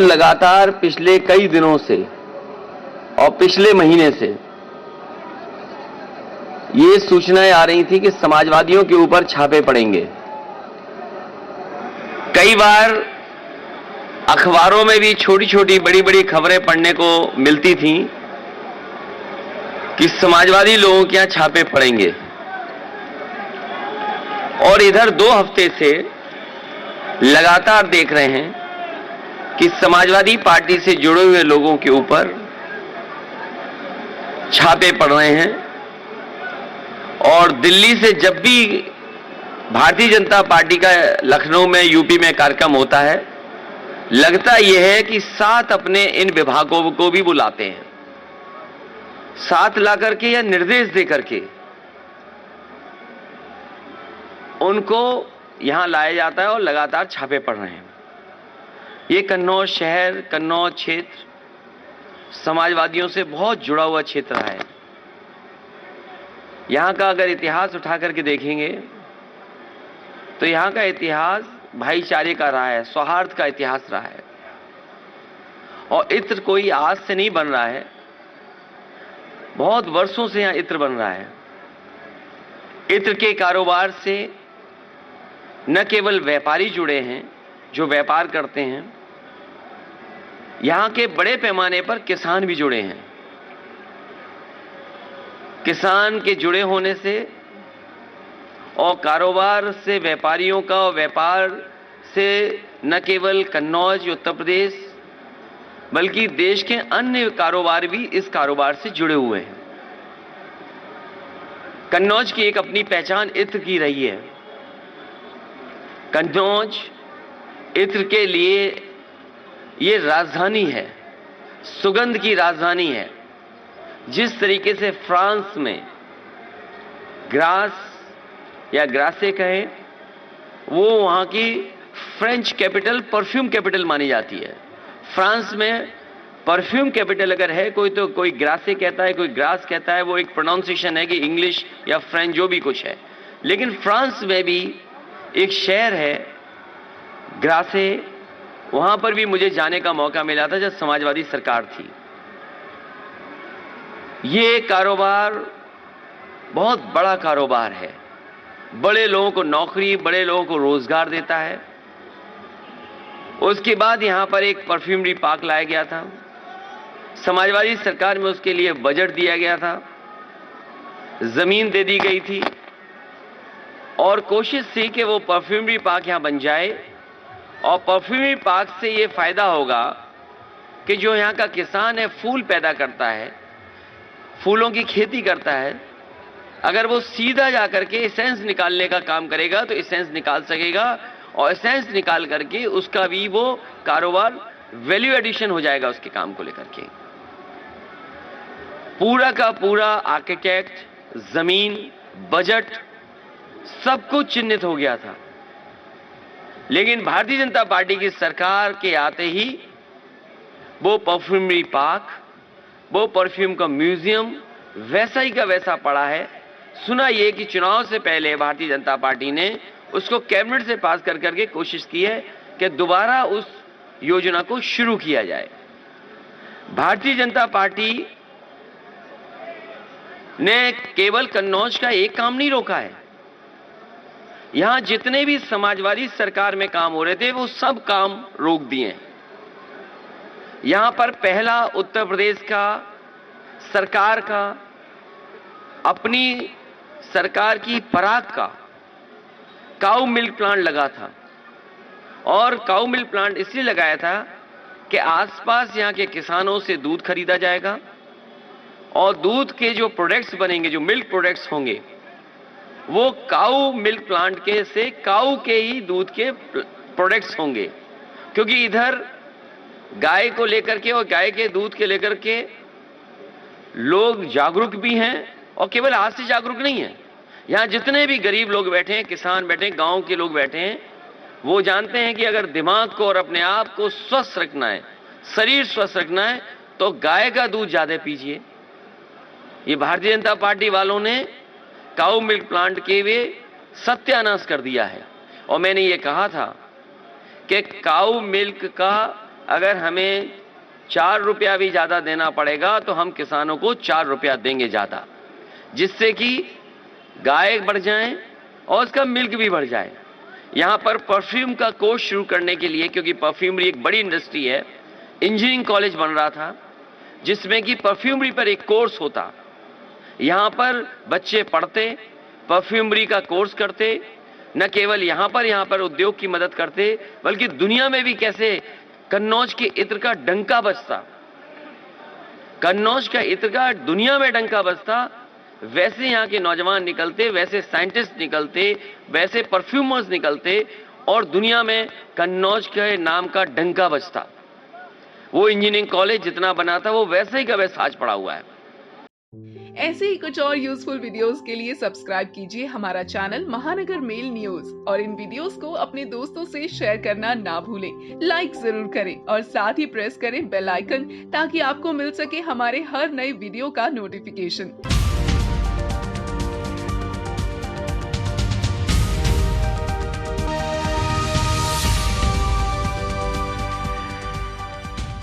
लगातार पिछले कई दिनों से और पिछले महीने से ये सूचनाएं आ रही थी कि समाजवादियों के ऊपर छापे पड़ेंगे। कई बार अखबारों में भी छोटी छोटी बड़ी बड़ी खबरें पढ़ने को मिलती थीं कि समाजवादी लोगों के यहां छापे पड़ेंगे, और इधर 2 हफ्ते से लगातार देख रहे हैं कि समाजवादी पार्टी से जुड़े हुए लोगों के ऊपर छापे पड़ रहे हैं। और दिल्ली से जब भी भारतीय जनता पार्टी का लखनऊ में, यूपी में कार्यक्रम होता है, लगता यह है कि साथ अपने इन विभागों को भी बुलाते हैं, साथ ला करके या निर्देश दे करके उनको यहां लाया जाता है और लगातार छापे पड़ रहे हैं। ये कन्नौज शहर, कन्नौज क्षेत्र समाजवादियों से बहुत जुड़ा हुआ क्षेत्र रहा है। यहां का अगर इतिहास उठा करके देखेंगे तो यहां का इतिहास भाईचारे का रहा है, सौहार्द का इतिहास रहा है। और इत्र कोई आज से नहीं बन रहा है, बहुत वर्षों से यहां इत्र बन रहा है। इत्र के कारोबार से न केवल व्यापारी जुड़े हैं जो व्यापार करते हैं, यहां के बड़े पैमाने पर किसान भी जुड़े हैं। किसान के जुड़े होने से और कारोबार से व्यापारियों का, और व्यापार से न केवल कन्नौज उत्तर प्रदेश बल्कि देश के अन्य कारोबार भी इस कारोबार से जुड़े हुए हैं। कन्नौज की एक अपनी पहचान इत्र की रही है। कन्नौज इत्र के लिए ये राजधानी है, सुगंध की राजधानी है। जिस तरीके से फ्रांस में ग्रास या ग्रासे कहें, वो वहां की फ्रेंच कैपिटल, परफ्यूम कैपिटल मानी जाती है। फ्रांस में परफ्यूम कैपिटल अगर है कोई, तो कोई ग्रासे कहता है, कोई ग्रास कहता है। वो एक प्रोनाउंसिएशन है कि इंग्लिश या फ्रेंच जो भी कुछ है। लेकिन फ्रांस में भी एक शहर है ग्रासे, वहां पर भी मुझे जाने का मौका मिला था जब समाजवादी सरकार थी। ये कारोबार बहुत बड़ा कारोबार है, बड़े लोगों को नौकरी, बड़े लोगों को रोजगार देता है। उसके बाद यहां पर एक परफ्यूमरी पार्क लाया गया था। समाजवादी सरकार में उसके लिए बजट दिया गया था, जमीन दे दी गई थी और कोशिश थी कि वो परफ्यूमरी पार्क यहां बन जाए। और परफ्यूमरी पार्क से ये फायदा होगा कि जो यहां का किसान है, फूल पैदा करता है, फूलों की खेती करता है, अगर वो सीधा जाकर के एसेंस निकालने का काम करेगा तो एसेंस निकाल सकेगा, और एसेंस निकाल करके उसका भी वो कारोबार वैल्यू एडिशन हो जाएगा उसके काम को लेकर के। पूरा का पूरा आर्किटेक्ट, जमीन, बजट सब कुछ चिन्हित हो गया था। लेकिन भारतीय जनता पार्टी की सरकार के आते ही वो परफ्यूमरी पार्क, वो परफ्यूम का म्यूजियम वैसा ही का वैसा पड़ा है। सुना ये कि चुनाव से पहले भारतीय जनता पार्टी ने उसको कैबिनेट से पास कर करके कोशिश की है कि दोबारा उस योजना को शुरू किया जाए। भारतीय जनता पार्टी ने केवल कन्नौज का एक काम नहीं रोका है। यहां जितने भी समाजवादी सरकार में काम हो रहे थे वो सब काम रोक दिए। यहां पर पहला उत्तर प्रदेश का सरकार का, अपनी सरकार की पराग का काऊ मिल्क प्लांट लगा था। और काऊ मिल्क प्लांट इसलिए लगाया था कि आसपास यहां के किसानों से दूध खरीदा जाएगा और दूध के जो प्रोडक्ट्स बनेंगे, जो मिल्क प्रोडक्ट्स होंगे, वो काऊ मिल्क प्लांट के से काऊ के ही दूध के प्रोडक्ट्स होंगे। क्योंकि इधर गाय को लेकर के और गाय के दूध के लेकर के लोग जागरूक भी हैं, और केवल आज से जागरूक नहीं है। यहां जितने भी गरीब लोग बैठे हैं, किसान बैठे हैं, गांव के लोग बैठे हैं, वो जानते हैं कि अगर दिमाग को और अपने आप को स्वस्थ रखना है, शरीर स्वस्थ रखना है, तो गाय का दूध ज्यादा पीजिए। ये भारतीय जनता पार्टी वालों ने काऊ मिल्क प्लांट के वे सत्यानाश कर दिया है। और मैंने ये कहा था कि काऊ मिल्क का अगर हमें 4 रुपया भी ज़्यादा देना पड़ेगा तो हम किसानों को 4 रुपया देंगे ज़्यादा, जिससे कि गाय बढ़ जाए और उसका मिल्क भी बढ़ जाए। यहाँ पर परफ्यूम का कोर्स शुरू करने के लिए, क्योंकि परफ्यूमरी एक बड़ी इंडस्ट्री है, इंजीनियरिंग कॉलेज बन रहा था जिसमें कि परफ्यूमरी पर एक कोर्स होता। यहाँ पर बच्चे पढ़ते, परफ्यूमरी का कोर्स करते, न केवल यहाँ पर उद्योग की मदद करते, बल्कि दुनिया में भी कैसे कन्नौज के इत्र का डंका बजता, कन्नौज का इत्र का दुनिया में डंका बजता, वैसे यहाँ के नौजवान निकलते, वैसे साइंटिस्ट निकलते, वैसे परफ्यूमर्स निकलते और दुनिया में कन्नौज के नाम का डंका बजता। वो इंजीनियरिंग कॉलेज जितना बना था वो वैसे ही का वैसा आज पड़ा हुआ है। ऐसे ही कुछ और यूजफुल वीडियोस के लिए सब्सक्राइब कीजिए हमारा चैनल महानगर मेल न्यूज और इन वीडियोस को अपने दोस्तों से शेयर करना ना भूलें। लाइक जरूर करें और साथ ही प्रेस करें बेल आइकन ताकि आपको मिल सके हमारे हर नए वीडियो का नोटिफिकेशन।